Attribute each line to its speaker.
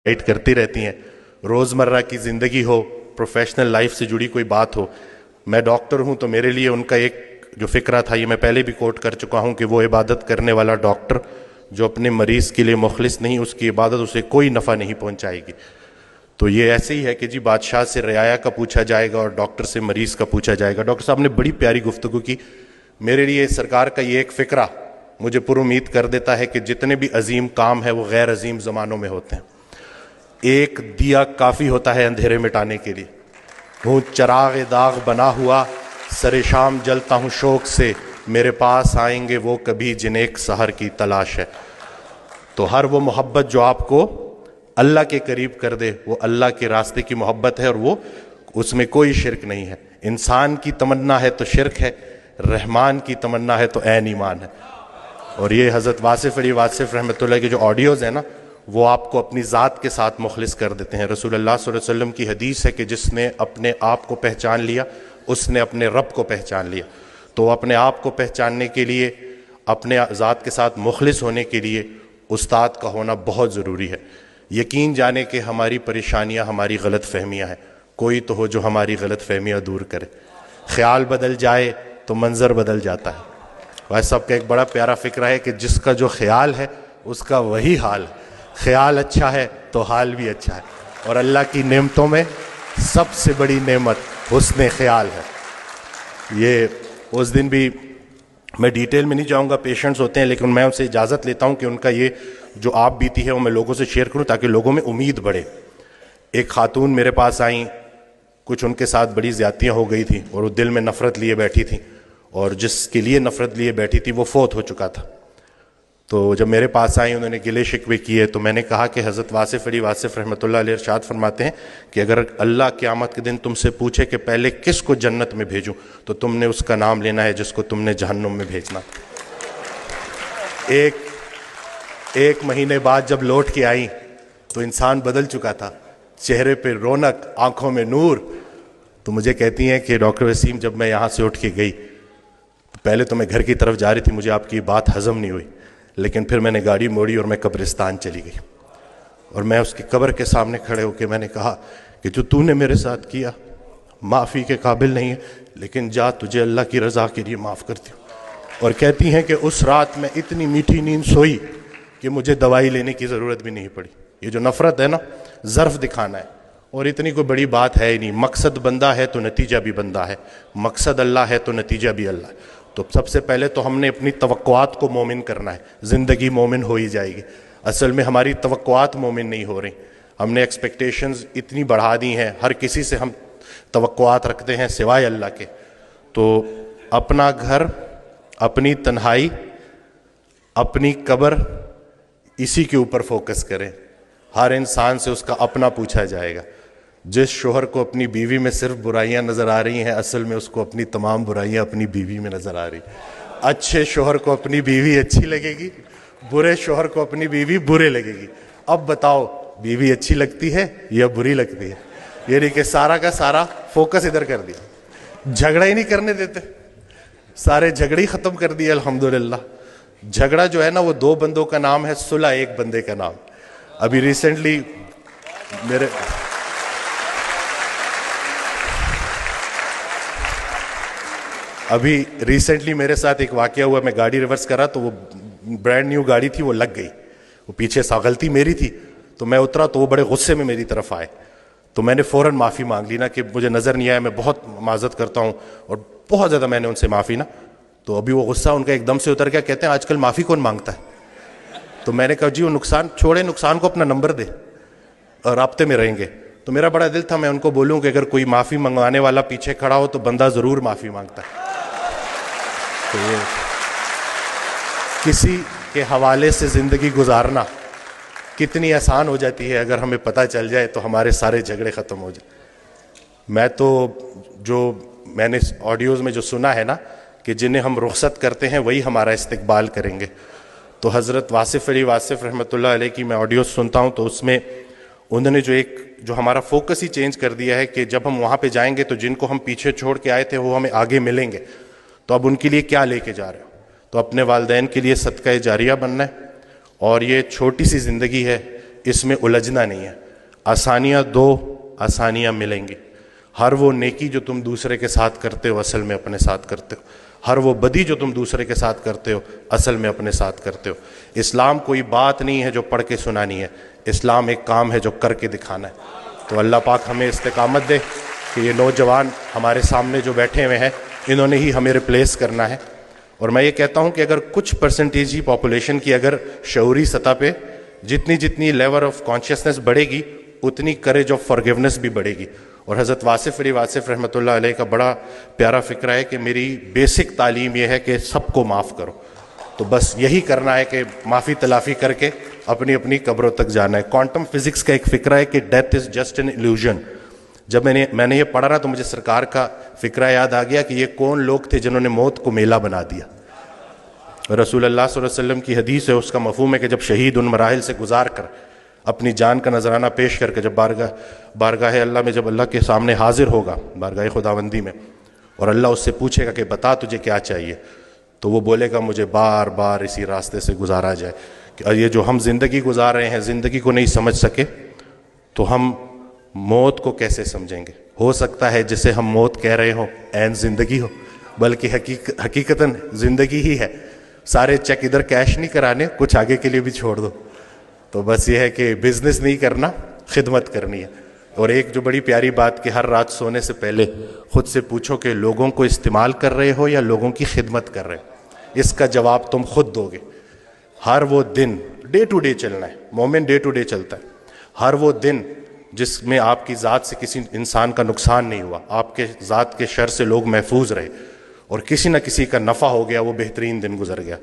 Speaker 1: Guide करती रहती हैं, रोज़मर्रा की ज़िंदगी हो, प्रोफेशनल लाइफ से जुड़ी कोई बात हो। मैं डॉक्टर हूं तो मेरे लिए उनका एक जो फ़िक्रा था, ये मैं पहले भी कोट कर चुका हूं कि वो इबादत करने वाला डॉक्टर जो अपने मरीज़ के लिए मुखलिस नहीं, उसकी इबादत उसे कोई नफ़ा नहीं पहुंचाएगी। तो ये ऐसे ही है कि जी बादशाह से रियाया का पूछा जाएगा और डॉक्टर से मरीज़ का पूछा जाएगा। डॉक्टर साहब ने बड़ी प्यारी गुफ्तगू की। मेरे लिए सरकार का ये एक फ़िक्रा मुझे पुरुमीद कर देता है कि जितने भी अजीम काम है वो गैर अजीम ज़मानों में होते हैं। एक दिया काफ़ी होता है अंधेरे मिटाने के लिए। हूँ चराग दाग बना हुआ, सरे शाम जलता हूँ शौक से, मेरे पास आएंगे वो कभी जिन्हें एक सहर की तलाश है। तो हर वो मोहब्बत जो आपको अल्लाह के करीब कर दे, वो अल्लाह के रास्ते की मोहब्बत है और वो उसमें कोई शिरक नहीं है। इंसान की तमन्ना है तो शिरक है, रहमान की तमन्ना है तो ऐन ईमान है। और ये हज़रत वासिफ़ अली वासिफ़ रहमतुल्लाह के जो ऑडियोज़ हैं ना, वो आपको अपनी ज़ात के साथ मुखलिस कर देते हैं। रसूलुल्लाह सल्लल्लाहु अलैहि वसल्लम की हदीस है कि जिसने अपने आप को पहचान लिया उसने अपने रब को पहचान लिया। तो अपने आप को पहचानने के लिए, अपने ज़ात के साथ मुखलिस होने के लिए उस्ताद का होना बहुत ज़रूरी है। यकीन जाने कि हमारी परेशानियाँ हमारी गलत फहमियाँ हैं, कोई तो हो जो हमारी गलत फहमियाँ दूर करे। ख्याल बदल जाए तो मंज़र बदल जाता है। भाई साहब का एक बड़ा प्यारा फ़िक्रा है कि जिसका जो ख्याल है उसका वही हाल है। ख्याल अच्छा है तो हाल भी अच्छा है। और अल्लाह की नेमतों में सबसे बड़ी नेमत हुस्न ख्याल है। ये उस दिन भी मैं डिटेल में नहीं जाऊंगा, पेशेंट्स होते हैं, लेकिन मैं उनसे इजाज़त लेता हूं कि उनका ये जो आप बीती है वो मैं लोगों से शेयर करूं ताकि लोगों में उम्मीद बढ़े। एक खातून मेरे पास आई, कुछ उनके साथ बड़ी ज़्यादतियाँ हो गई थी और वो दिल में नफ़रत लिए बैठी थी, और जिसके लिए नफ़रत लिए बैठी थी वो फौत हो चुका था। तो जब मेरे पास आई, उन्होंने गिले शिकवे किए, तो मैंने कहा कि हज़रत वासिफ़ अली वासिफ़ रहमतुल्लाह अलैह इरशाद फरमाते हैं कि अगर अल्लाह क़यामत के दिन तुमसे पूछे कि पहले किस को जन्नत में भेजूं, तो तुमने उसका नाम लेना है जिसको तुमने जहन्नुम में भेजना। एक महीने बाद जब लौट के आई तो इंसान बदल चुका था, चेहरे पे रौनक, आंखों में नूर। तो मुझे कहती हैं कि डॉक्टर वसीम, जब मैं यहाँ से उठ के गई तो पहले तो मैं घर की तरफ जा रही थी, मुझे आपकी बात हज़म नहीं हुई, लेकिन फिर मैंने गाड़ी मोड़ी और मैं कब्रिस्तान चली गई। और मैं उसकी कब्र के सामने खड़े होकर मैंने कहा कि जो तूने मेरे साथ किया माफ़ी के काबिल नहीं है, लेकिन जा, तुझे अल्लाह की रज़ा के लिए माफ़ करती हूँ। और कहती हैं कि उस रात में इतनी मीठी नींद सोई कि मुझे दवाई लेने की ज़रूरत भी नहीं पड़ी। ये जो नफ़रत है ना, ज़र्फ़ दिखाना है, और इतनी कोई बड़ी बात है ही नहीं। मकसद बंदा है तो नतीजा भी बंदा है, मकसद अल्लाह है तो नतीजा भी अल्लाह है। तो सबसे पहले तो हमने अपनी तवक्कुआत को मोमिन करना है, ज़िंदगी मोमिन हो ही जाएगी। असल में हमारी तवक्कुआत मोमिन नहीं हो रही, हमने एक्सपेक्टेशंस इतनी बढ़ा दी हैं, हर किसी से हम तवक्कुआत रखते हैं सिवाय अल्लाह के। तो अपना घर, अपनी तन्हाई, अपनी कब्र, इसी के ऊपर फोकस करें। हर इंसान से उसका अपना पूछा जाएगा। जिस शोहर को अपनी बीवी में सिर्फ बुराइयां नजर आ रही हैं, असल में उसको अपनी तमाम बुराइयां अपनी बीवी में नजर आ रही। अच्छे शोहर को अपनी बीवी अच्छी लगेगी, बुरे शोहर को अपनी बीवी बुरे लगेगी। अब बताओ, बीवी अच्छी लगती है या बुरी लगती है? ये नहीं कि सारा का सारा फोकस इधर कर दिया, झगड़ा ही नहीं करने देते, सारे झगड़े ही खत्म कर दिए। अल्हम्दुलिल्लाह झगड़ा जो है ना, वो दो बंदों का नाम है, सुलह एक बंदे का नाम। अभी रिसेंटली मेरे साथ एक वाकया हुआ। मैं गाड़ी रिवर्स करा तो वो ब्रांड न्यू गाड़ी थी, वो लग गई। वो पीछे सा गलती मेरी थी, तो मैं उतरा तो वो बड़े गुस्से में मेरी तरफ आए। तो मैंने फ़ौरन माफ़ी मांग ली ना कि मुझे नज़र नहीं आया, मैं बहुत माज़रत करता हूँ, और बहुत ज़्यादा मैंने उनसे माफ़ी ना। तो अभी वो गुस्सा उनका एकदम से उतर गया। कहते हैं आजकल माफ़ी कौन मांगता है? तो मैंने कहा जी वो नुकसान छोड़े, नुकसान को अपना नंबर दे और राब्ते में रहेंगे। तो मेरा बड़ा दिल था मैं उनको बोलूँ कि अगर कोई माफ़ी मंगवाने वाला पीछे खड़ा हो तो बंदा ज़रूर माफ़ी मांगता है। तो किसी के हवाले से ज़िंदगी गुजारना कितनी आसान हो जाती है, अगर हमें पता चल जाए तो हमारे सारे झगड़े ख़त्म हो जाए। मैं तो जो मैंने ऑडियोज़ में जो सुना है ना कि जिन्हें हम रुखसत करते हैं वही हमारा इस्तकबाल करेंगे। तो हज़रत वासिफ़ अली वासिफ़ रहमतुल्लाह अलैह की मैं ऑडियो सुनता हूँ, तो उसमें उन्होंने जो हमारा फोकस ही चेंज कर दिया है कि जब हम वहाँ पे जाएंगे तो जिनको हम पीछे छोड़ के आए थे वो हमें आगे मिलेंगे। तो अब उनके लिए क्या लेके जा रहे हो? तो अपने वालिदैन के लिए सदका जारिया बनना है। और ये छोटी सी ज़िंदगी है, اس میں الجھنا نہیں ہے. آسانیاں دو آسانیاں ملیں گی. ہر وہ نیکی جو تم دوسرے کے ساتھ کرتے ہو اصل میں اپنے ساتھ کرتے ہو. ہر وہ بدی جو تم دوسرے کے ساتھ کرتے ہو اصل میں اپنے ساتھ کرتے ہو. اسلام کوئی بات نہیں ہے جو پڑھ کے سنانی ہے، اسلام ایک کام ہے جو کر کے دکھانا ہے. تو اللہ پاک ہمیں استقامت دے کہ یہ نوجوان ہمارے سامنے جو بیٹھے ہوئے ہیں انہوں نے ہی ہمیں ریپلیس کرنا ہے. اور میں یہ کہتا ہوں کہ اگر کچھ پرسنٹیج ہی پاپولیشن کی اگر شعوری سطح پہ جتنی لیول آف کانشیسنس بڑھے گی اتنی کریج آف فارگیونیس بھی بڑھے گی. اور حضرت واصف علی واصف رحمۃ اللہ علیہ کا بڑا پیارا فکرہ ہے کہ میری بیسک تعلیم یہ ہے کہ سب کو معاف کرو. تو بس یہی کرنا ہے کہ معافی تلافی کر کے اپنی اپنی قبروں تک جانا ہے. کوانٹم فزکس کا ایک فکرہ ہے کہ death is just an illusion. جب میں نے یہ پڑھا نا تو مجھے سرکار کا فکرہ یاد آ گیا کہ یہ کون لوگ تھے جنہوں نے موت کو میلہ بنا دیا. رسول اللہ صلی اللہ علیہ وسلم کی حدیث ہے، اس کا مفہوم ہے کہ جب شہید ان مراحل سے گزار کر اپنی جان کا نذرانہ پیش کر کے جب بارگاہ اللہ میں جب اللہ کے سامنے حاضر ہوگا بارگاہ خداوندی میں، اور اللہ اس سے پوچھے گا کہ بتا تجھے کیا چاہیے، تو وہ بولے گا مجھے بار بار اسی راستے سے گزارا جائے. کہ یہ جو ہم زندگی گزار رہے ہیں زندگی کو نہیں سمجھ سکے تو ہم موت کو کیسے سمجھیں گے؟ ہو سکتا ہے جسے ہم موت کہہ رہے ہوں عین زندگی ہو، بلکہ حقیقتاً زندگی ہی ہے. سارے چیک ادھر کیش نہیں کرانے، کچھ آگے کے لیے بھی چھوڑ دو. تو بس یہ ہے کہ بزنس نہیں کرنا، خدمت کرنی ہے. اور ایک جو بڑی پیاری بات کہ ہر رات سونے سے پہلے خود سے پوچھو کہ لوگوں کو استعمال کر رہے ہو یا لوگوں کی خدمت کر رہے ہو. اس کا جواب تم خود دو گے. ہر وہ دن ڈے ٹو ڈے چلنا ہے، مومن ڈے ٹو ڈے چلتا ہے. ہر وہ دن جس میں آپ کی ذات سے کسی انسان کا نقصان نہیں ہوا، آپ کے ذات کے شر سے لوگ محفوظ رہے، اور کسی نہ کسی کا نفع ہو گیا، وہ بہترین دن گزر گیا.